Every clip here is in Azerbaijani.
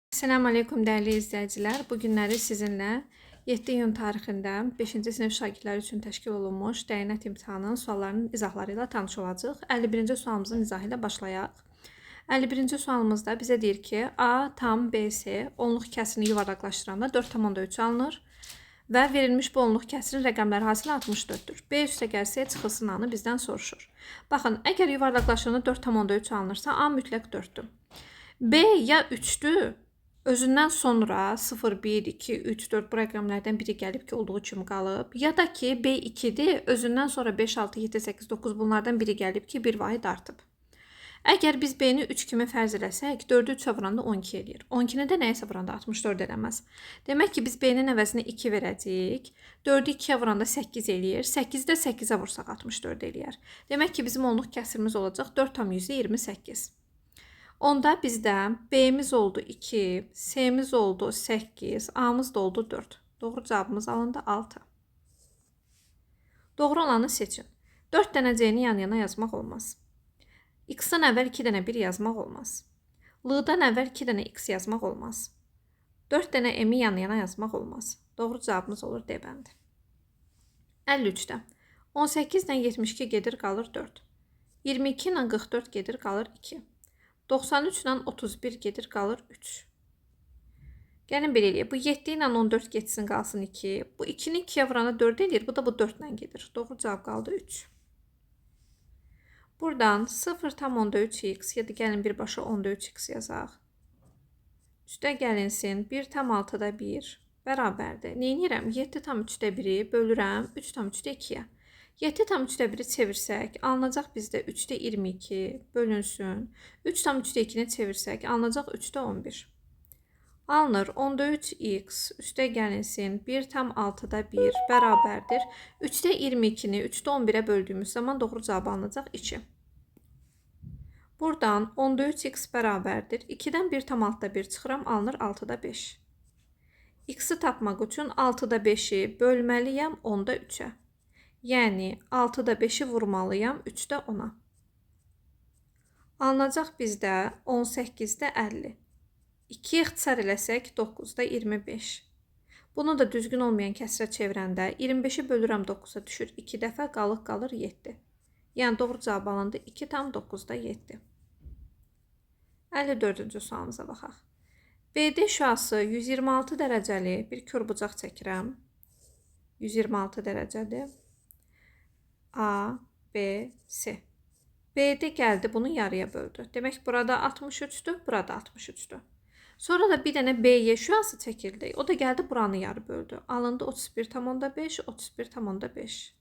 Selamun Aleyküm dəyərli izləyicilər. Bu günləri sizinlə 7 iyun tarixində 5-ci sinif şagirdləri üçün təşkil olunmuş dəyanət imtahanının suallarının izahları ilə tanış olacağıq. 51-ci sualımızın izahı ilə başlayaq. 51-ci sualımızda bizə deyir ki, A tam BS onluq kəsirini yuvarlaqlaşdıranda 4,3 alınır və verilmiş bu onluq kəsirin rəqəmləri hasılı 64-dür. B üstə gəlsə çıxılsın anı bizdən soruşur. Baxın, əgər yuvarlaqlaşdıranda 4,3 alınırsa, A mütləq 4-dür. B ya 3-dür, özündən sonra 0, 1, 2, 3, 4 bu rəqəmlərdən biri gəlib ki, olduğu kimi qalıb. Ya da ki, B 2-dir, özündən sonra 5, 6, 7, 8, 9 bunlardan biri gəlib ki, bir vahid artıb. Əgər biz B-ni 3 kimi fərz eləsək, 4-ü 3-ə vuranda 12 eləyir. 12-ni də nəyəsə vuranda 64 eləməz. Demək ki, biz B-nin əvəzinə 2 verəcəyik. 4-ü 2-yə vuranda 8 eləyir. 8-i də 8-ə vursaq 64 eləyər. Demək ki, bizim onluq kəsirimiz olacaq 4,28. Onda bizdə B-miz oldu 2, C-miz oldu 8, A-mız da oldu 4. Doğru cavabımız alındı 6. Doğru olanı seçin. 4 dənə C-ni yan-yana yazmaq olmaz. X-dan əvvəl 2 dənə 1 yazmaq olmaz. L-dan əvvəl 2 dənə X yazmaq olmaz. 4 dənə M-i yan-yana yazmaq olmaz. Doğru cavabımız olur D bəndi. 53-də 18 ilə 72 gedir, qalır 4. 22 ilə 44 gedir, qalır 2. 93 ilə 31 gedir, qalır 3. Gəlin belə eləyək. Bu 7 ilə 14 getsin, qalsın 2. Bu 2-ni 2-yə vuranda 4 eləyir. Bu da bu 4 ilə gedir. Doğru cavab qaldı 3. Buradan 0,3x ya da gəlin birbaşa 10,3x yazaq. Üstə gəlinsin 1,6-da 1 bərabərdir. Neynirəm? 7,3-də 1-i bölürəm 3,3-də 2-yə. 7,3-də 1-i çevirsək, alınacaq bizdə 3-də 22 bölünsün. 3,3-də 2-ni çevirsək, alınacaq 3-də 11. Alınır 10,3x üstə gəlinsin 1,6-da 1 bərabərdir. 3-də 22-ni 3-də 11-ə böldüyümüz zaman doğru cavab alınacaq 2. Buradan 10,3x bərabərdir. 2-dən 1,6-da 1 çıxıram, alınır 6-da 5. X-i tapmaq üçün 6-da 5-i bölməliyəm 10-da 3-ə. Yəni 6-da 5-i vurmalıyam 3-də 10-a. Alınacaq bizdə 18-də 50. 2-yə ixtisar eləsək 9-da 25. Bunu da düzgün olmayan kəsrə çevirəndə 25-i bölürəm 9-a düşür 2 dəfə, qalıq qalır 7. Yəni doğru cavab alındı 2,9-da 7. 54-cü sualımıza baxaq. BD şüası 126 dərəcəli bir körbucaq çəkirəm. 126 dərəcədir. A, B, C. BD gəldi, bunu yarıya böldü. Demək burada 63-dür, burada 63-dür. Sonra da bir dənə BY şüası çəkildi. O da gəldi, buranı yarı böldü. Alındı 31,5, 31,5.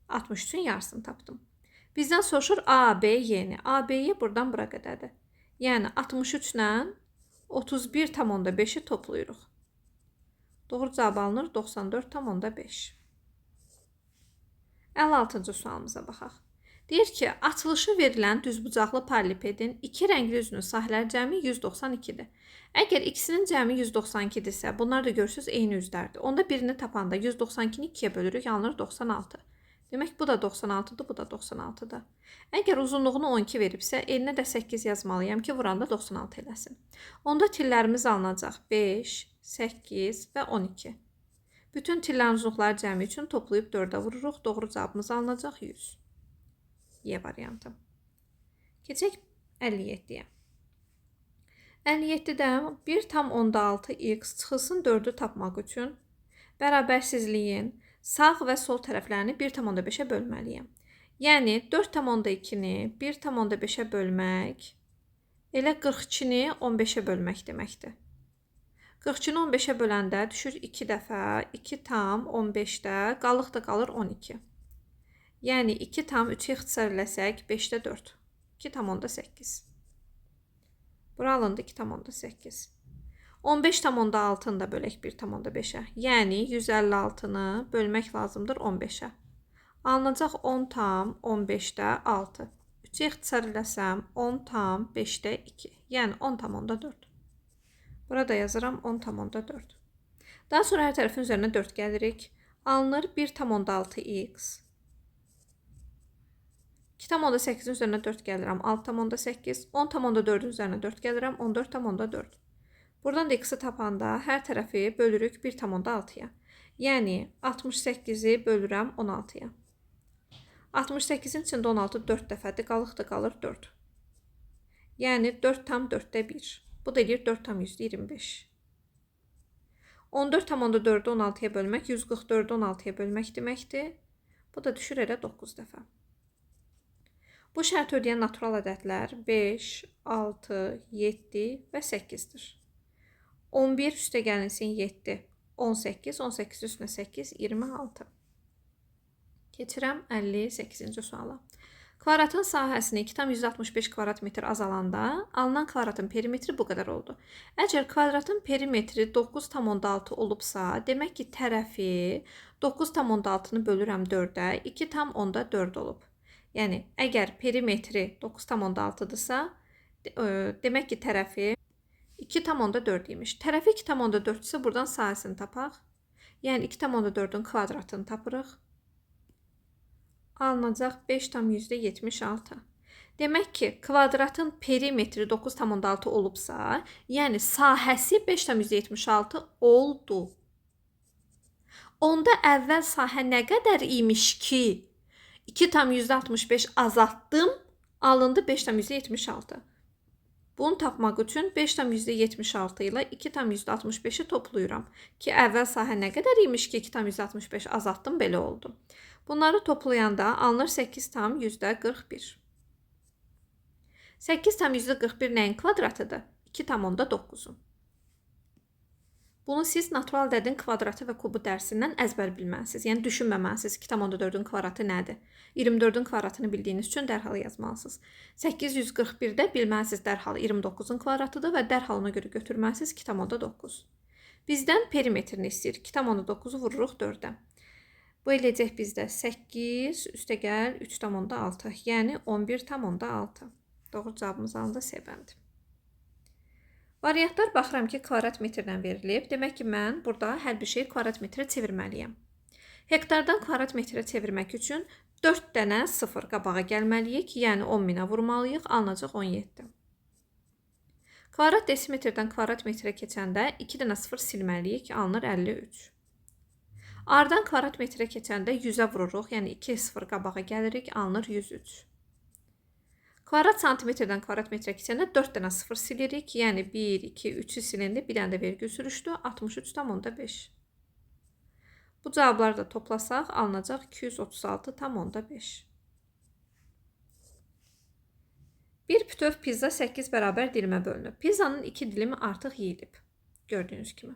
63-ün yarısını tapdım. Bizdən soruşur ABY-ni. ABY buradan bura qədərdir. Yəni 63 ilə 31,5-i toplayırıq. Doğru cavab alınır 94,5. 56-cı sualımıza baxaq. Deyir ki, açılışı verilən düzbucaqlı paralelipedin 2 rəngli üzünün sahələri cəmi 192-dir. Əgər ikisinin cəmi 192-dirsə, bunlar da görürsünüz eyni üzlərdir. Onda birini tapanda 192-ni 2-yə bölürük, alınır 96. Demək bu da 96-dır, bu da 96-dır. Əgər uzunluğunu 12 veribsə, elinə də 8 yazmalıyam ki, vuranda 96 eləsin. Onda tillərimiz alınacaq 5, 8 və 12. Bütün tillərin uzunluqları cəmi üçün toplayıb 4-ə vururuq. Doğru cavabımız alınacaq 100. Y variantı. Keçək 57-yə. 57-də 1,6x çıxılsın 4-ü tapmaq üçün bərabərsizliyin sağ və sol tərəflərini 1,5-ə bölməliyəm. Yəni 4,2-ni 1,5-ə bölmək elə 42-ni 15-ə bölmək deməkdir. 42-ni 15-ə böləndə düşür 2 dəfə 2,15-də qalıq da qalır 12. Yəni 2 tam 3-ə ixtisar eləsək 5-də 4. 2,8. Bura alındı 2,8. 15,6-nı da bölək 1,5-ə. Yəni 156-nı bölmək lazımdır 15-ə. Alınacaq 10,15-də 6. 3-ə ixtisar eləsəm 10,5-də 2. Yəni 10,4. Burada yazıram 10,4. Daha sonra hər tərəfin üzərinə 4 gəlirik. Alınır 1,6x. 2,8-in üzərinə 4 gəlirəm, 6,8. 10,4-ün üzərinə 4 gəlirəm, 14,4. Buradan da x-i tapanda hər tərəfi bölürük 1,6-ya. Yəni 68-i bölürəm 16-ya. 68-in içində 16 4 dəfədir, qalır 4. Yəni 4 tam 4-də 1. Bu da edir 4,25. 14,4-ü 16-ya bölmək 144-ü 16-ya bölmək deməkdir. Bu da düşür elə 9 dəfə. Bu şərti ödəyən natural ədədlər 5, 6, 7 və 8-dir. 11 üstə gəlinsin 7, 18, 18 üstünə 8, 26. Keçirəm 58-ci suala. Kvadratın sahəsini 2,165 kvadrat metr azalanda alınan kvadratın perimetri bu qədər oldu. Əgər kvadratın perimetri 9,6 olubsa, demək ki, tərəfi 9,6-nı bölürəm 4-ə, 2,4 olub. Yəni, əgər perimetri 9,6-dırsa, demək ki, tərəfi 2,4 imiş. Tərəfi 2,4-dürsə, buradan sahəsini tapaq. Yəni, 2,4-ün kvadratını tapırıq. Alınacaq 5,76. Demək ki, kvadratın perimetri 9,6 olubsa, yəni sahəsi 5,76 oldu. Onda əvvəl sahə nə qədər imiş ki, 2,65 azaltdım, alındı 5,76. Bunu tapmaq üçün 5,76 ilə 2,65-i toplayıram ki, əvvəl sahə nə qədər imiş ki, 2,65 azaltdım, belə oldu. Bunları toplayanda alınır 8,41. 8,41 nəyin kvadratıdır? 2,9-un. Bunu siz natural ədədin kvadratı və kubu dərsindən əzbər bilməlisiniz. Yəni, düşünməməlisiniz 2,4-ün kvadratı nədir? 24-ün kvadratını bildiyiniz üçün dərhal yazmalısınız. 841-də bilməlisiniz dərhal 29-un kvadratıdır və dərhal ona görə götürməlisiniz 2,9. Bizdən perimetrini istəyir. 2,9-u vururuq 4-ə. Bu eləyəcək bizdə 8 üstə gəl 3,6. Yəni 11,6. Doğru cavabımız alındı C bəndi. Variantlar baxıram ki, kvadrat metrdən verilib. Demək ki, mən burada hər bir şeyi kvadrat metrə çevirməliyəm. Hektardan kvadrat metrə çevirmək üçün 4 dənə 0 qabağa gəlməliyik. Yəni 10.000-ə vurmalıyıq. Alınacaq 17. Kvadrat desimetrdən kvadrat metrə keçəndə 2 dənə 0 silməliyik. Alınır 53. A'dan kvadrat metrə keçəndə 100-ə vururuq. Yəni 2 0 qabağa gəlirik. Alınır 103. Kvadrat santimetrdən kvadrat metrə keçəndə 4 dənə 0 silirik. Yəni 1, 2, 3-ü silindi. Bir dənə də vergül sürüşdü. 63,5. Bu cavabları da toplasaq alınacaq 236,5. Bir bütöv pizza 8 bərabər dilimə bölünüb. Pizzanın 2 dilimi artıq yeyilib. Gördüyünüz kimi.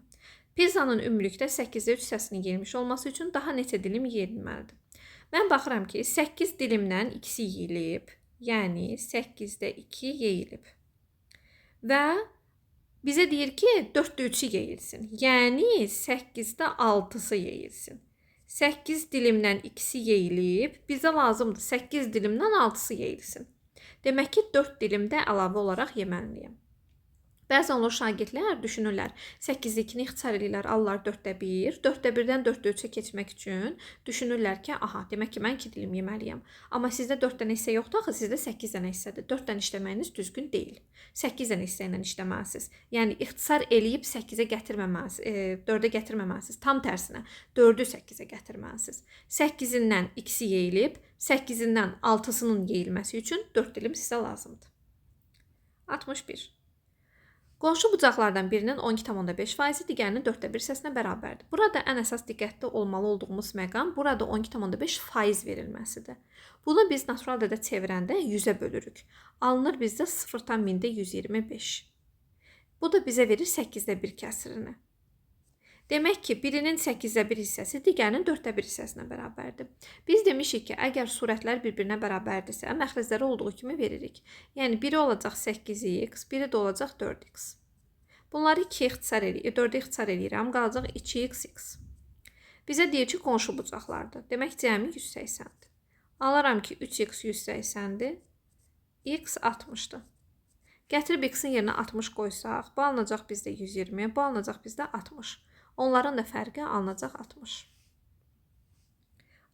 Pizzanın ümumilikdə 8-də 3 hissəsinin yeyilmiş olması üçün daha neçə dilim yeyilməlidir? Mən baxıram ki, 8 dilimdən ikisi yeyilib. Yəni 8-də 2 yeyilib. Və bizə deyir ki, 4-də 3-ü yeyilsin. Yəni 8-də 6-sı yeyilsin. 8 dilimdən ikisi yeyilib. Bizə lazımdır 8 dilimdən 6-sı yeyilsin. Demək ki, 4 dilimdə əlavə olaraq yeməliyəm. Bəzən olur şagirdlər düşünürlər, 8-likini ixtisar edirlər, alırlar 4-də 1, 4-də 1-dən 4-də 3-ə keçmək üçün düşünürlər ki, aha, demək ki, mən 2 dilim yeməliyəm. Amma sizdə 4 dənə hissə yoxdur, axı sizdə 8 dənə hissədir. 4 dənə işləməyiniz düzgün deyil. 8 dənə hissə ilə işləməlisiniz. Yəni, ixtisar eləyib 8-ə gətirməməlisiniz, 4-ə gətirməməlisiniz. Tam tərsinə, 4-ü 8-ə gətirməlisiniz. 8-indən ikisi yeyilib, 8-indən 6-sının yeyilməsi üçün 4 dilim sizə lazımdır. 61. Qonşu bucaqlardan birinin 12,5%, digərinin 4-də 1 hissəsinə bərabərdir. Burada ən əsas diqqətli olmalı olduğumuz məqam burada 12,5% verilməsidir. Bunu biz natural ədədə çevirəndə 100-ə bölürük. Alınır bizdə 0,125. Bu da bizə verir 8-də 1 kəsirini. Demək ki, birinin 8-də 1 hissəsi digərinin 4-də 1 hissəsinə bərabərdir. Biz demişik ki, əgər surətlər bir-birinə bərabərdirsə, məxrəzləri olduğu kimi veririk. Yəni, biri olacaq 8x, biri də olacaq 4x. Bunları 4-ə ixtisar edirəm, qalacaq 2xx. Bizə deyir ki, qonşu bucaqlardır. Demək, cəmi 180-dir. Alaram ki, 3x 180-dir, x 60-dır. Gətirib x-in yerinə 60 qoysaq, bu alınacaq bizdə 120, bu alınacaq bizdə 60. Onların da fərqi alınacaq 60.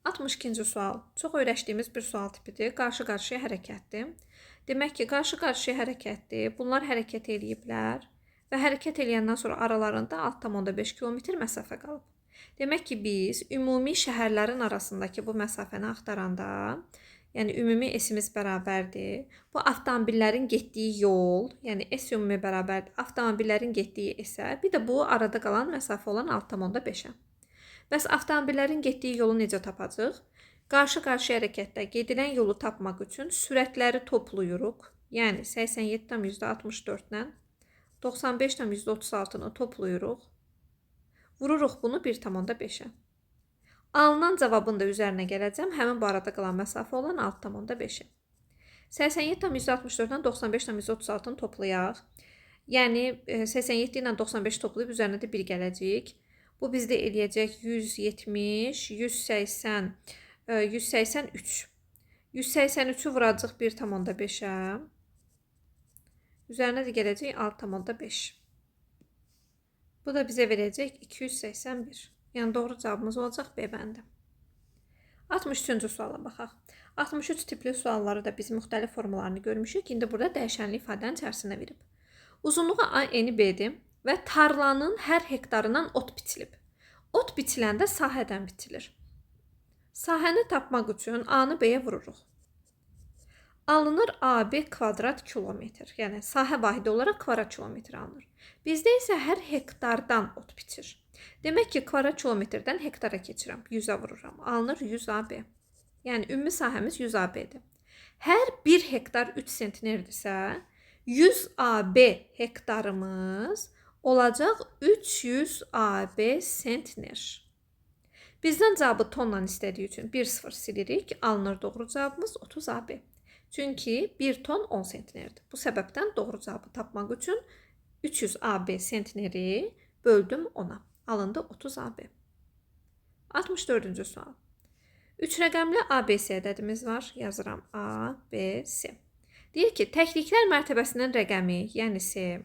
62-ci sual. Çox öyrəşdiyimiz bir sual tipidir. Qarşı-qarşıya hərəkətdir. Demək ki, qarşı-qarşıya hərəkətdir. Bunlar hərəkət eləyiblər və hərəkət eləyəndən sonra aralarında 6,5 kilometr məsafə qalıb. Demək ki, biz ümumi şəhərlərin arasındakı bu məsafəni axtaranda, yəni ümumi S-imiz bərabərdir. Bu avtomobillərin getdiyi yol, yəni S ümumi bərabərdir. Avtomobillərin getdiyi S-ə, bir də bu arada qalan məsafə olan 6,5-ə. Bəs avtomobillərin getdiyi yolu necə tapacağıq? Qarşı-qarşıya hərəkətdə gedilən yolu tapmaq üçün sürətləri toplayırıq. Yəni 87,64-lə 95,36-nı toplayırıq. Vururuq bunu 1,5-ə. Alınan cavabın da üzərinə gələcəm. Həmin bu arada qalan məsafə olan 6,5-ə. 87,64-dən 95,36-nı toplayaq. Yəni 87 ilə 95 toplayıb üzərinə də 1 gələcək. Bu bizdə eləyəcək 170, 180, 183. 183-ü vuracaq 1,5-ə. Üzərinə də gələcək 6,5. Bu da bizə verəcək 281. Yəni doğru cavabımız olacaq B bəndi. 63-cü suala baxaq. 63 tipli sualları da biz müxtəlif formalarını görmüşük. İndi burada dəyişənli ifadənin içərisinə verib. Uzunluğu A, eni B-dir və tarlanın hər hektarından ot biçilib. Ot biçiləndə sahədən bitilir. Sahəni tapmaq üçün A-nı B-yə vururuq. Alınır AB kvadrat kilometr. Yəni sahə vahidi olaraq kvadrat kilometr alınır. Bizdə isə hər hektardan ot biçir. Demək ki, kvadrat kilometrdən hektara keçirəm. 100-ə vururam. Alınır 100 AB. Yəni ümumi sahəmiz 100 AB-dir. Hər 1 hektar 3 sentnerdirsə, 100 AB hektarımız olacaq 300 AB sentner. Bizdən cavabı tonla istədiyi üçün 1-0 silirik. Alınır doğru cavabımız 30 AB. Çünki 1 ton 10 sentnerdir. Bu səbəbdən doğru cavabı tapmaq üçün 300 AB sentneri böldüm 10-a. Alındı 30 AB. 64-cü sual. 3 rəqəmli ABC ədədimiz var. Yazıram A, B, C. Deyir ki, təkliklər mərtəbəsinin rəqəmi, yəni C,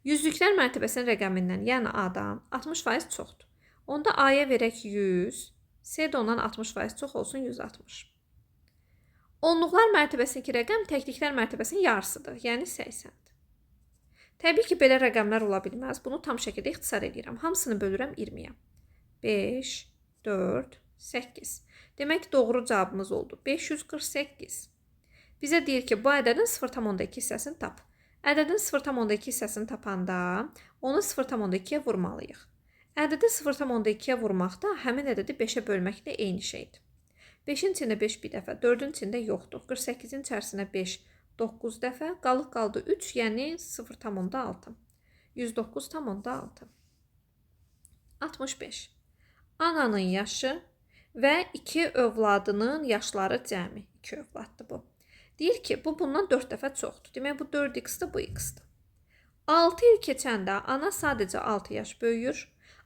yüzlüklər mərtəbəsinin rəqəmindən, yəni A-dan 60% çoxdur. Onda A-ya verək 100, C də ondan 60% çox olsun 160. Onluqlar mərtəbəsindəki rəqəm təkliklər mərtəbəsinin yarısıdır, yəni 80-dir. Təbii ki, belə rəqəmlər ola bilməz. Bunu tam şəkildə ixtisar edirəm. Hamısını bölürəm 20-yə. 5, 4, 8. Demək ki, doğru cavabımız oldu. 548. Bizə deyir ki, bu ədədin 0,2 hissəsini tap. Ədədin 0,2 hissəsini tapanda onu 0,2-yə vurmalıyıq. Ədədi 0,2-yə vurmaq da həmin ədədi 5-ə bölməklə eyni şeydir. 5-in içində 5 bir dəfə, 4-ün içində yoxdur. 48-in içərisinə 5, 9 dəfə, qalıq qaldı 3, yəni 0,6. 109,6. 65. Ananın yaşı və 2 övladının yaşları cəmi. 2 övladdır bu. Deyir ki, bu bundan 4 dəfə çoxdur. Demək, bu 4x-dir, bu x-dir. 6 il keçəndə ana sadəcə 6 yaş böyüyür.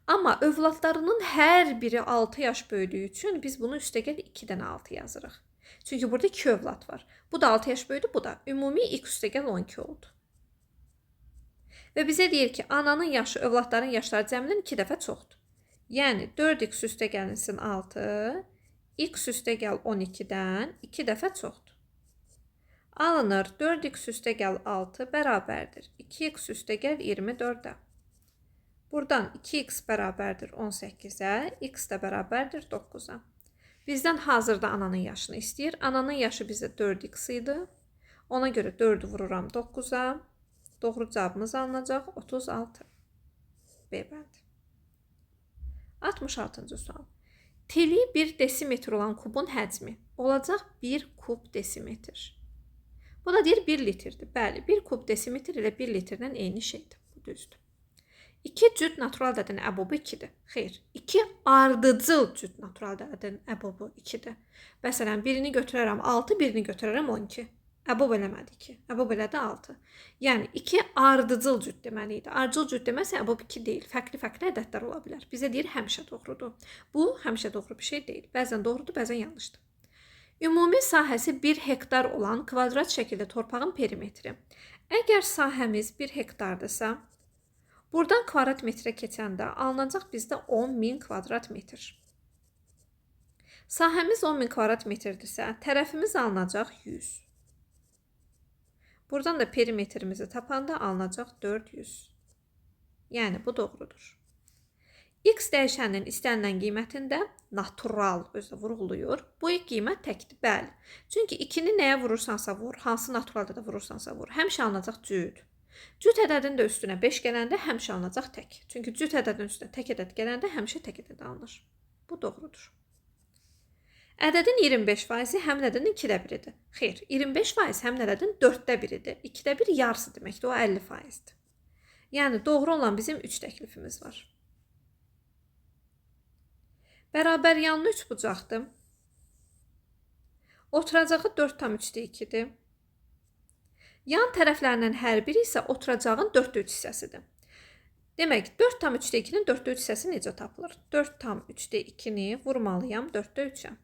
Amma övladlarının hər biri 6 yaş böyüdüyü üçün biz bunu üstəgəl 2-dən 6 yazırıq. Çünki burada 2 övlad var. Bu da 6 yaş böyüdü, bu da. Ümumi x üstəgəl 12 oldu. Və bizə deyir ki, ananın yaşı övladların yaşları cəmindən 2 dəfə çoxdur. Yəni 4x üstəgəlinsin 6, x üstəgəl 12-dən 2 dəfə çoxdur. Alınır 4x üstəgəl 6 bərabərdir 2x üstəgəl 24-ə. Buradan 2x bərabərdir 18-ə, x də bərabərdir 9-a. Bizdən hazırda ananın yaşını istəyir. Ananın yaşı bizə 4x idi. Ona görə 4-ü vururam 9-a. Doğru cavabımız alınacaq 36. B bəndi. 66-cı sual. Teli 1 desimetr olan kubun həcmi olacaq 1 kub desimetr. Bu da deyir 1 litrdir. Bəli, 1 kub desimetr ilə 1 litrdən eyni şeydir. Bu düzdür. 2 cüt natural ədədin əbobu 2-dir. Xeyr, 2 ardıcıl cüt natural ədədin əbobu 2-dir. Məsələn, birini götürərəm 6, birini götürərəm 12. Əbob eləmədi 2. Əbob elədi 6. Yəni 2 ardıcıl cüt deməli idi. Ardıcıl cüt deməsə əbob 2 deyil. Fərqli-fərqli ədədlər ola bilər. Bizə deyir həmişə doğrudur. Bu həmişə doğru bir şey deyil. Bəzən doğrudur, bəzən yanlışdır. Ümumi sahəsi 1 hektar olan kvadrat şəkildə torpağın perimetri. Əgər sahəmiz 1 hektardırsa, buradan kvadrat metrə keçəndə alınacaq bizdə 10.000 kvadrat metr. Sahəmiz 10.000 kvadrat metrdirsə, tərəfimiz alınacaq 100. Buradan da perimetrimizi tapanda alınacaq 400. Yəni bu doğrudur. X dəyişəninin istənilən qiymətində natural özü vurğulayır. Bu qiymət təkdir, bəli. Çünki 2-ni nəyə vurursansa vur, hansı naturalda da vurursansa vur, həmişə alınacaq cüt. Cüt ədədin də üstünə 5 gələndə həmişə alınacaq tək. Çünki cüt ədədin üstünə tək ədəd gələndə həmişə tək ədəd alınır. Bu doğrudur. Ədədin 25% həmin ədədin 2də biridir. Xeyr, 25% həmin ədədin 4də biridir. 2də 1 yarısı deməkdir, o 50%-dir. Yəni doğru olan bizim 3 təklifimiz var. Bərabər yanlı 3 bucaqdır. Oturacağı 4/3-dir. Yan tərəflərinin hər biri isə oturacağın 4/3 hissəsidir. Demək, 4/3-nin 4/3 hissəsi necə tapılır? 4/3-ni vurmalıyam 4/3-ə.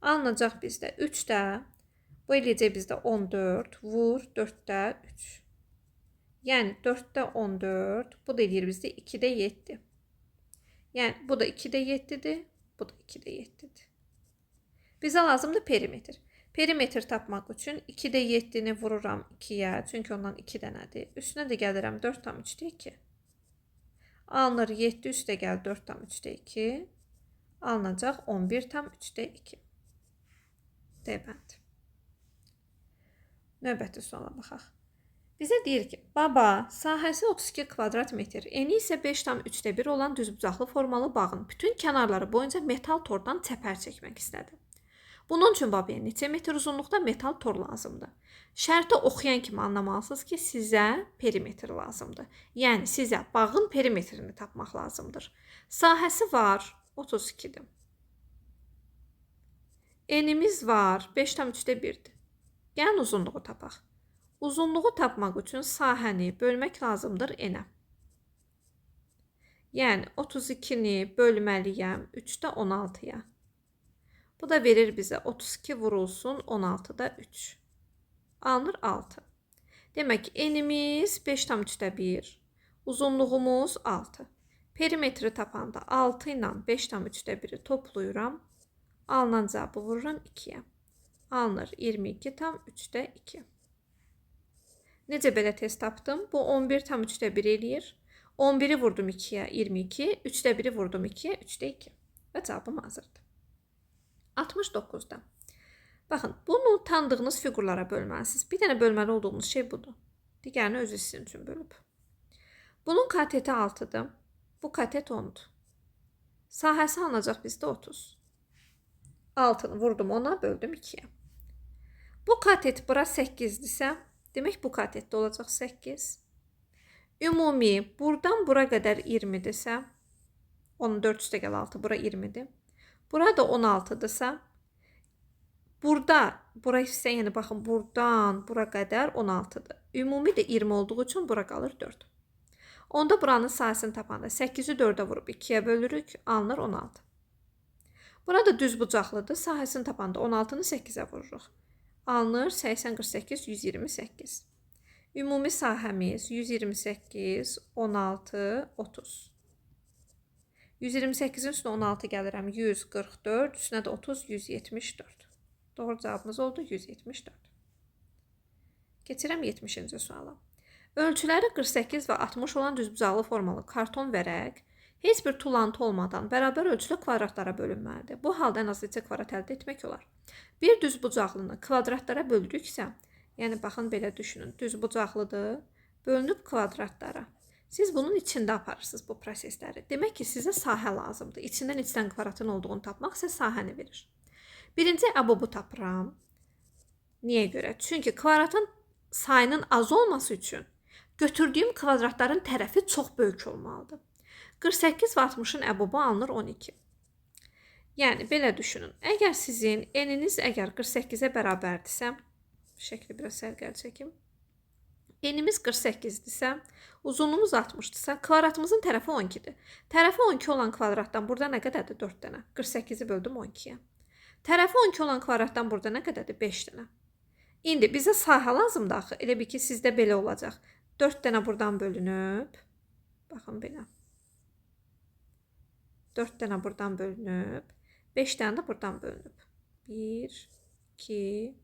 Alınacaq bizdə 3-də, bu eləyəcək bizdə 14, vur 4/3. Yəni 4-də 14, bu da eləyir bizdə 2-də 7. Yəni bu da 2-də 7-dir, bu da 2-də 7-dir. Bizə lazımdır perimetr. Perimetr tapmaq üçün 2-də 7-ni vururam 2-yə, çünki ondan 2 dənədir. Üstünə də gəlirəm 4/2. Alınır 7 üstə gəl 4/2. Alınacaq 11/2. D-bənd. Növbəti suala baxaq. Bizə deyir ki, baba, sahəsi 32 kvadrat metr, eni isə 5/3 olan düzbucaqlı formalı bağın bütün kənarları boyunca metal tordan çəpər çəkmək istədi. Bunun üçün babaya neçə metr uzunluqda metal tor lazımdır? Şərti oxuyan kimi anlamalısınız ki, sizə perimetr lazımdır. Yəni, sizə bağın perimetrini tapmaq lazımdır. Sahəsi var, 32-dir. Enimiz var, 5/3-dir. Yəni, uzunluğu tapaq. Uzunluğu tapmaq üçün sahəni bölmək lazımdır enə. Yəni, 32-ni bölməliyəm 3-də 16-ya. Bu da verir bizə 32 vurulsun 16-da 3. Alınır 6. Demək, enimiz 5/1, uzunluğumuz 6. Perimetri tapanda 6 ilə 5/1-i toplayıram. Alınan cavabı vururam 2-yə. Alınır 22/3-2. Necə belə test tapdım? Bu 11/3 eləyir. 11-i vurdum 2-yə 22, 3-də 1-i vurdum 2-yə 3-də 2. Və cavabım hazırdır. 69-da. Baxın, bunu tanıdığınız fiqurlara bölməlisiniz. Bir dənə bölməli olduğumuz şey budur. Digərini özü sizin üçün bölüb. Bunun kateti 6-dır. Bu katet 10-dur. Sahəsi alınacaq bizdə 30. 6-nı vurdum 10-a, böldüm 2-yə. Bu katet bura 8-dirsə, demək bu katetdə olacaq 8. Ümumi buradan bura qədər 20-dirsə, 14 üstə gəl 6, bura 20-dir. Burada 16-dırsa, burada, bura hissə, yəni baxın, buradan bura qədər 16-dır. Ümumi də 20 olduğu üçün bura qalır 4. Onda buranın sahəsini tapanda 8-i 4-ə vurub 2-yə bölürük, alınır 16. Burada düz bucaqlıdır, sahəsini tapanda 16-nı 8-ə vururuq. Alınır 80, 48, 128. Ümumi sahəmiz 128, 16, 30. 128-in üstünə 16 gəlirəm, 144, üstünə də 30, 174. Doğru cavabımız oldu 174. Keçirəm 70-ci suala. Ölçüləri 48 və 60 olan düzbucaqlı formalı karton vərəq heç bir tulantı olmadan bərabər ölçülü kvadratlara bölünməlidir. Bu halda ən az neçə kvadrat əldə etmək olar? Bir düzbucaqlını kvadratlara böldüksə, yəni baxın belə düşünün, düzbucaqlıdır, bölünüb kvadratlara. Siz bunun içində aparırsınız bu prosesləri. Demək ki, sizə sahə lazımdır. İçində neçə kvadratın olduğunu tapmaq sizə sahəni verir. Birinci əbubu tapıram. Niyə görə? Çünki kvadratın sayının az olması üçün götürdüyüm kvadratların tərəfi çox böyük olmalıdır. 48 və 60-ın əbubu alınır 12. Yəni, belə düşünün. Əgər sizin eniniz əgər 48-ə bərabərdirsə, şəkli biraz sərgəl çəkim. Enimiz 48-dirsə, uzunluğumuz 60-dırsa, kvadratımızın tərəfi 12-dir. Tərəfi 12 olan kvadratdan burada nə qədərdir? 4 dənə. 48-i böldüm 12-yə. Tərəfi 12 olan kvadratdan burada nə qədərdir? 5 dənə. İndi bizə sahə lazımdır axı. Elə bir ki, sizdə belə olacaq. 4 dənə buradan bölünüb. Baxın belə. 4 dənə buradan bölünüb. 5 dənə də buradan bölünüb. 1, 2,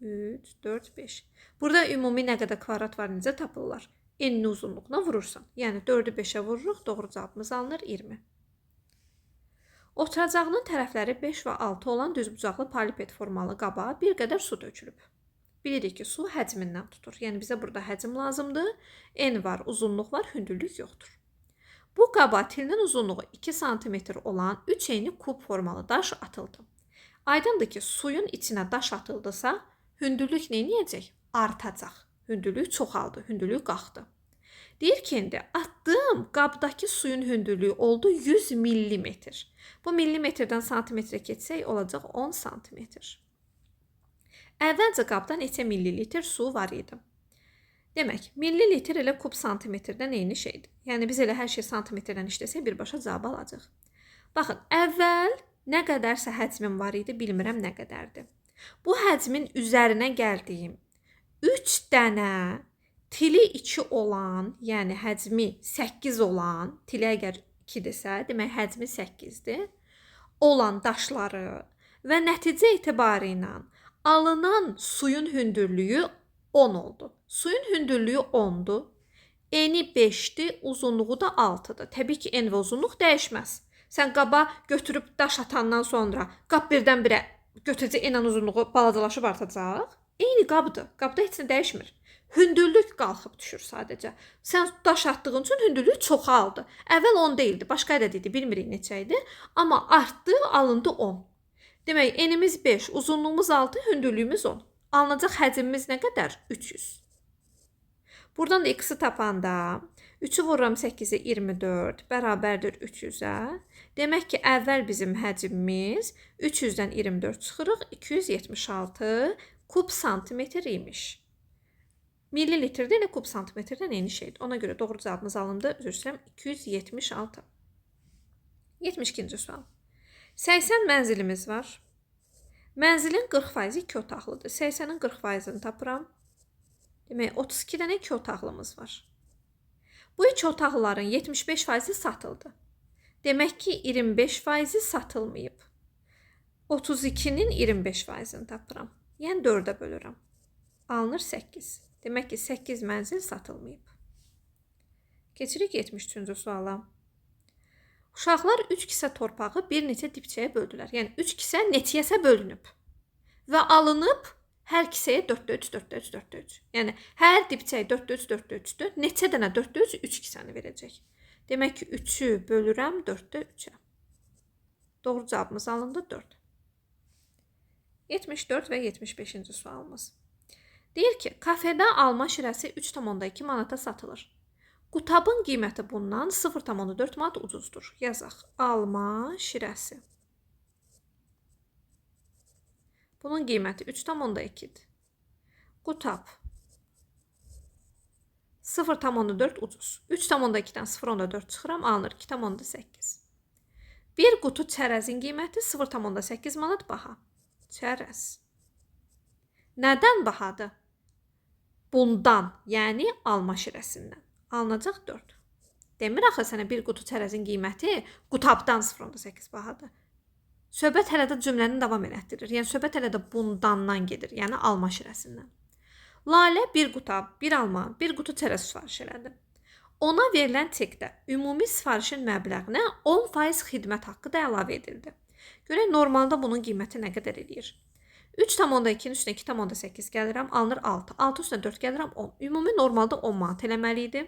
3, 4, 5. Burada ümumi nə qədər kvadrat var, necə tapırlar? N-ni uzunluğuna vurursan. Yəni 4-ü 5-ə vururuq, doğru cavabımız alınır 20. Oturacağının tərəfləri 5 və 6 olan düzbucaqlı poliped formalı qaba bir qədər su dökülüb. Bilirik ki, su həcmindən tutur. Yəni bizə burada həcm lazımdır. N var, uzunluq var, hündürlük yoxdur. Bu qaba tilinin uzunluğu 2 sm olan 3 eyni kub formalı daş atıldı. Aydındır ki, suyun içinə daş atıldısa, hündürlük nə edəcək? Artacaq. Hündürlük çoxaldı, hündürlük qalxdı. Deyir ki, indi atdığım qabdakı suyun hündürlüyü oldu 100 millimetr. Bu millimetrdən santimetrə keçsək olacaq 10 santimetr. Əvvəlcə qabda neçə millilitr su var idi? Demək, millilitr ilə kub santimetrdən eyni şeydir. Yəni biz elə hər şey santimetrdən işləsək birbaşa cavab alacaq. Baxın, əvvəl nə qədərsə həcmin var idi, bilmirəm nə qədərdir. Bu həcmin üzərinə gəldiyim 3 dənə tili 2 olan, yəni həcmi 8 olan, tili əgər 2-dirsə, demək həcmi 8-dir, olan daşları və nəticə etibarı ilə alınan suyun hündürlüyü 10 oldu. Suyun hündürlüyü 10-dur, eni 5-dir, uzunluğu da 6-dır. Təbii ki, en və uzunluq dəyişməz. Sən qaba götürüb daş atandan sonra qab birdən-birə götürəcək enən uzunluğu balacalaşıb artacaq. Eyni qabdır. Qabda heç nə dəyişmir. Hündürlük qalxıb düşür sadəcə. Sən daş atdığın üçün hündürlük çoxaldı. Əvvəl 10 deyildi, başqa ədəd idi, bilmirik neçə idi. Amma artdı, alındı 10. Demək, enimiz 5, uzunluğumuz 6, hündürlüyümüz 10. Alınacaq həcmimiz nə qədər? 300. Buradan da x-i tapanda 3-ü vururam 8-ə 24 bərabərdir 300-ə. Demək ki, əvvəl bizim həcmimiz 300-dən 24 çıxırıq, 276 kub santimetr imiş. Millilitrdə ilə kub santimetrdən eyni şeydir. Ona görə doğru cavabımız alındı. Üzr istəyirəm, 276. 72-ci sual. 80 mənzilimiz var. Mənzilin 40% 2 otaqlıdır. 80-in 40%-ni tapıram. Demək, 32 dənə 2 otaqlımız var. Bu 2 otaqlıların 75%-i satıldı. Demək ki, 25%-i satılmayıb. 32-nin 25%-ni tapıram. Yəni 4-ə bölürəm. Alınır 8. Demək ki, 8 mənzil satılmayıb. Keçirik 73-cü suala. Uşaqlar 3 kisə torpağı bir neçə dipçəyə böldülər. Yəni 3 kisə neçəyəsə bölünüb. Və alınıb hər kisəyə 4-3, 4-3, 4-3. Yəni hər dipçəyə 4-3, 4-3-dür. Neçə dənə 4-3, 3 kisəni verəcək. Demək ki, 3-ü bölürəm 4-3-ə. Doğru cavabımız alındı 4. 74 və 75-ci sualımız. Deyir ki, kafedə alma şirəsi 3,2 manata satılır. Qutabın qiyməti bundan 0,4 manat ucuzdur. Yazaq. Alma şirəsi. Bunun qiyməti 3,2-dir. Qutab 0,4 ucuz. 3,2-dən 0,4 çıxıram, alınır 2,8. Bir qutu çərəzin qiyməti 0,8 manat baha. Çərəz. Nədən bahadır? Bundan, yəni alma şirəsindən. Alınacaq 4. Demir axı sənə bir qutu çərəzin qiyməti qutabdan 0,8 bahadır. Söhbət hələ də cümləni davam elətdirir. Yəni söhbət hələ də bundandan gedir, yəni alma şirəsindən. Lalə bir qutab, bir alma, bir qutu çərəz sifariş elədi. Ona verilən çekdə ümumi sifarişin məbləğinə 10% xidmət haqqı da əlavə edildi. Görək normalda bunun qiyməti nə qədər edir? 3,2-nin üstünə 2,8 gəlirəm, alınır 6. 6 üstünə 4 gəlirəm 10. Ümumi normalda 10 manat eləməli idi.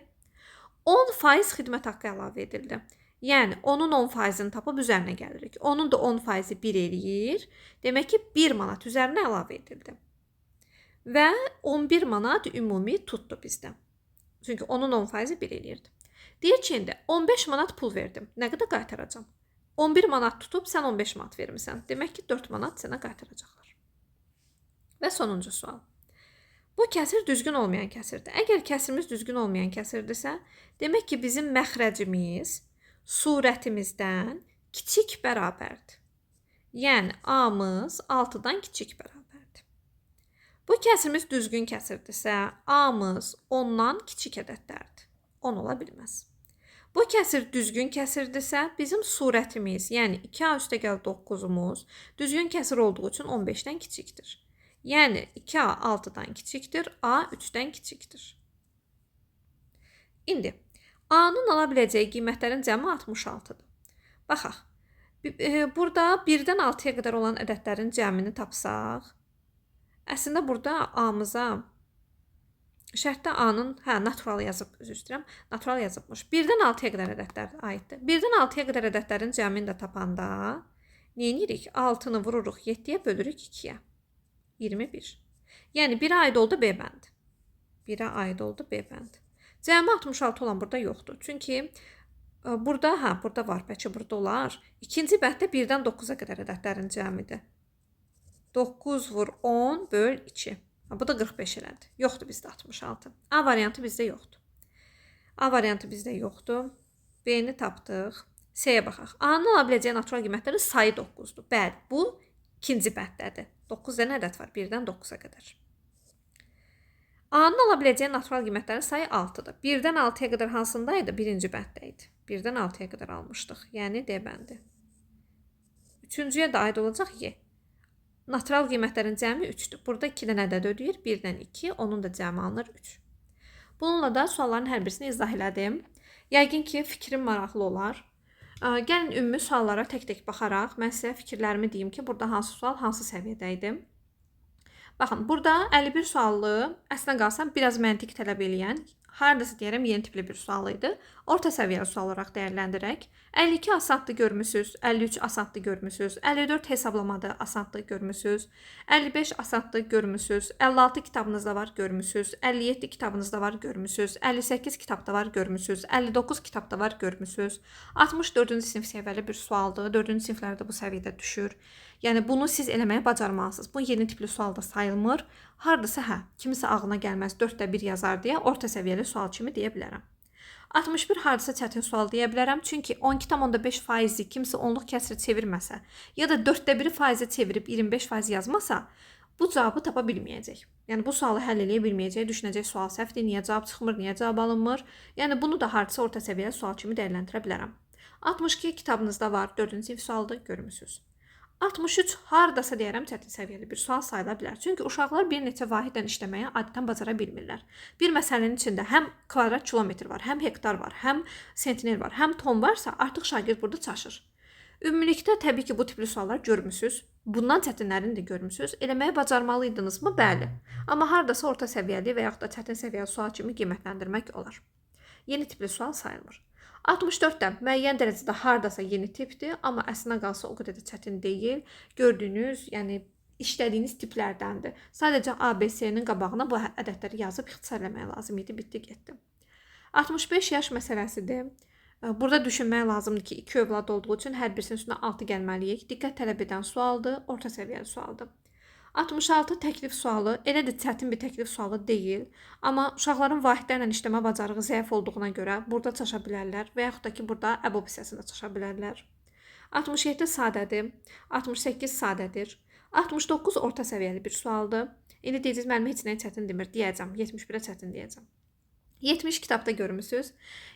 10% xidmət haqqı əlavə edildi. Yəni, onun 10%-ni tapıb üzərinə gəlirik. Onun da 10%-i 1 eləyir. Demək ki, 1 manat üzərinə əlavə edildi. Və 11 manat ümumi tutdu bizdə. Çünki onun 10%-i 1 eləyirdi. Deyir ki, indi 15 manat pul verdim. Nə qədər qaytaracam? 11 manat tutub sən 15 manat vermirsən. Demək ki, 4 manat sənə qaytaracaqlar. Və sonuncu sual. Bu kəsir düzgün olmayan kəsirdir. Əgər kəsirimiz düzgün olmayan kəsirdirsə, demək ki, bizim məxrəcimiz surətimizdən kiçik bərabərdir. Yəni, A-mız 6-dan kiçik bərabərdir. Bu kəsirimiz düzgün kəsirdirsə, A-mız 10-dan kiçik ədədlərdir. 10 ola bilməz. Bu kəsir düzgün kəsirdirsə, bizim surətimiz, yəni 2a üstəgəl 9-umuz düzgün kəsir olduğu üçün 15-dən kiçikdir. Yəni 2a 6-dan kiçikdir, a 3-dən kiçikdir. İndi a-nın ala biləcəyi qiymətlərin cəmi 66-dır. Baxaq. Burada 1-dən 6-ya qədər olan ədədlərin cəmini tapsaq, əslində burada a-mıza şərtdə a-nın, natural yazıb, üzr istəyirəm, natural yazıbmış. 1-dən 6-ya qədər ədədlər aiddir. 1-dən 6-ya qədər ədədlərin cəmini də tapanda nə edirik? 6-nı vururuq 7-yə, bölürük 2-yə. 21. Yəni 1-ə aid oldu B bəndi. 1-ə aid oldu B bəndi. Cəmi 66 olan burada yoxdur. Çünki burada var, bəlkə burada olar. İkinci bənddə 1-dən 9-a qədər ədədlərin cəmidir. 9 vur 10 böl 2. Bu da 45 elədi. Yoxdur bizdə 66. A variantı bizdə yoxdur. A variantı bizdə yoxdur. B-ni tapdıq. C-yə baxaq. A-nın ala biləcəyi natural qiymətləri sayı 9-dur. Bəli, bu ikinci bəndədir. 9 dənə ədəd var, 1-dən 9-a qədər. A-nın ala biləcəyi natural qiymətlərin sayı 6-dır. 1-dən 6-ya qədər hansındaydı? Birinci bənddə idi. 1-dən 6-ya qədər almışdıq. Yəni D bəndi. Üçüncüyə də aid olacaq Y. Natural qiymətlərin cəmi 3-dür. Burada 2 dənə ədəd ödəyir. 1-dən 2, onun da cəmi alınır 3. Bununla da sualların hər birisini izah elədim. Yəqin ki, fikrim maraqlı olar. Gəlin ümumi suallara tək-tək baxaraq mən sizə fikirlərimi deyim ki, burada hansı sual, hansı səviyyədə idi. Baxın, burada 51 suallı, əslində qalsam, biraz məntiq tələb eləyən, haradasa deyərəm, yeni tipli bir sual idi. Orta səviyyəli sual olaraq dəyərləndirək. 52 asandı görmüsüz, 53 asandı görmüsüz, 54 hesablamadı asandı görmüsüz, 55 asandı görmüsüz, 56 kitabınızda var görmüsüz, 57 kitabınızda var görmüsüz, 58 kitabda var görmüsüz, 59 kitabda var görmüsüz. 64-cü sinif səviyyəli bir sualdır. 4-cü siniflərdə bu səviyyədə düşür. Yəni bunu siz eləməyə bacarmalısınız. Bu yeni tipli sualda sayılmır. Hardasa kimisə ağlına gəlməz 4də 1 yazar deyə orta səviyyəli sual kimi deyə bilərəm. 61 hardasa çətin sual deyə bilərəm. Çünki 12,5 faizi kimsə onluq kəsri çevirməsə ya da 4də 1 faizi çevirib 25 faiz yazmasa bu cavabı tapa bilməyəcək. Yəni bu sualı həll eləyə bilməyəcək, düşünəcək sual səhvdir, niyə cavab çıxmır, niyə cavab alınmır. Yəni bunu da hardasa orta səviyyəli sual kimi dəyərləndirə bilərəm. 62 kitabınızda var, 4-cü sinif sualdır, görmüsüz. 63 hardasa deyərəm çətin səviyyəli bir sual sayıla bilər. Çünki uşaqlar bir neçə vahidlə işləməyə adətən bacara bilmirlər. Bir məsələnin içində həm kvadrat kilometr var, həm hektar var, həm sentiner var, həm ton varsa artıq şagird burada çaşır. Ümumilikdə təbii ki, bu tipli suallar görmüsüz. Bundan çətinlərini də görmüsüz. Eləməyə bacarmalıydınızmı? Bəli. Amma hardasa orta səviyyəli və yaxud da çətin səviyyəli sual kimi qiymətləndirmək olar. Yeni tipli sual sayılmır. 64-dən müəyyən dərəcədə hardasa yeni tipdir, amma əslində qalsa o qədər də çətin deyil. Gördüyünüz, yəni işlədiyiniz tiplərdəndir. Sadəcə ABC-nin qabağına bu ədədləri yazıb ixtisar eləmək lazım idi, bitdi, getdi. 65 yaş məsələsidir. Burada düşünmək lazımdır ki, 2 övlad olduğu üçün hər birisinin üstünə 6 gəlməliyik. Diqqət tələb edən sualdır, orta səviyyəli sualdır. 66 təklif sualı, elə də çətin bir təklif sualı deyil. Amma uşaqların vahidlərlə işləmə bacarığı zəif olduğuna görə burada çaşa bilərlər və yaxud da ki, burada əbob hissəsində çaşa bilərlər. 67 sadədir, 68 sadədir, 69 orta səviyyəli bir sualdır. İndi deyəcəksiniz, mənim heç nəyə çətin demir, deyəcəm, 71-ə çətin deyəcəm. 70 kitabda görmüsüz.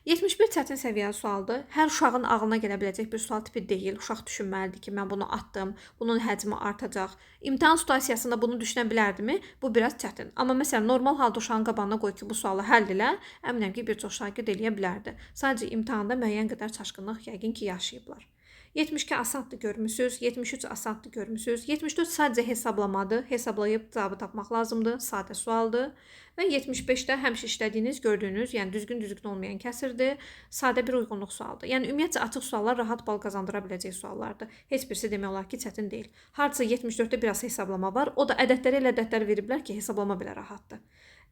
71 çətin səviyyəli sualdır. Hər uşağın ağlına gələ biləcək bir sual tipi deyil. Uşaq düşünməlidir ki, mən bunu atdım, bunun həcmi artacaq. İmtahan situasiyasında bunu düşünə bilərdimi? Bu biraz çətin. Amma məsələn, normal halda uşağın qabağına qoy ki, bu sualı həll elə, əminəm ki, bir çox şagird eləyə bilərdi. Sadəcə imtahanda müəyyən qədər çaşqınlıq yəqin ki, yaşayıblar. 72 asandı görmüsüz, 73 asandı görmüsüz, 74 sadəcə hesablamadır, hesablayıb cavabı tapmaq lazımdır, sadə sualdır və 75-də həmişə işlədiyiniz, gördüyünüz, yəni düzgün olmayan kəsirdir, sadə bir uyğunluq sualdır. Yəni ümumiyyətcə açıq suallar rahat bal qazandıra biləcək suallardır. Heç birisi demək olar ki, çətin deyil. Hardasa 74-də biraz hesablama var, o da ədədləri elə ədədlər veriblər ki, hesablama belə rahatdır.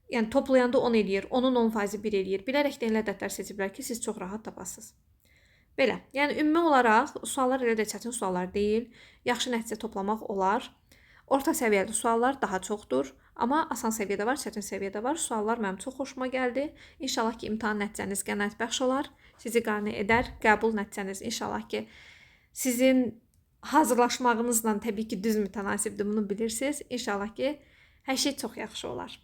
Yəni toplayanda 10 eləyir, onun 10% 1 eləyir. Bilərəkdən elə ədədlər seçiblər ki, siz çox rahat tapasınız. Belə, yəni ümumi olaraq suallar elə də çətin suallar deyil. Yaxşı nəticə toplamaq olar. Orta səviyyəli suallar daha çoxdur. Amma asan səviyyədə var, çətin səviyyədə var. Suallar mənim çox xoşuma gəldi. İnşallah ki, imtahan nəticəniz qənaətbəxş olar. Sizi qane edər. Qəbul nəticəniz inşallah ki, sizin hazırlaşmağınızla təbii ki, düz mütənasibdir, bunu bilirsiniz. İnşallah ki, hər şey çox yaxşı olar.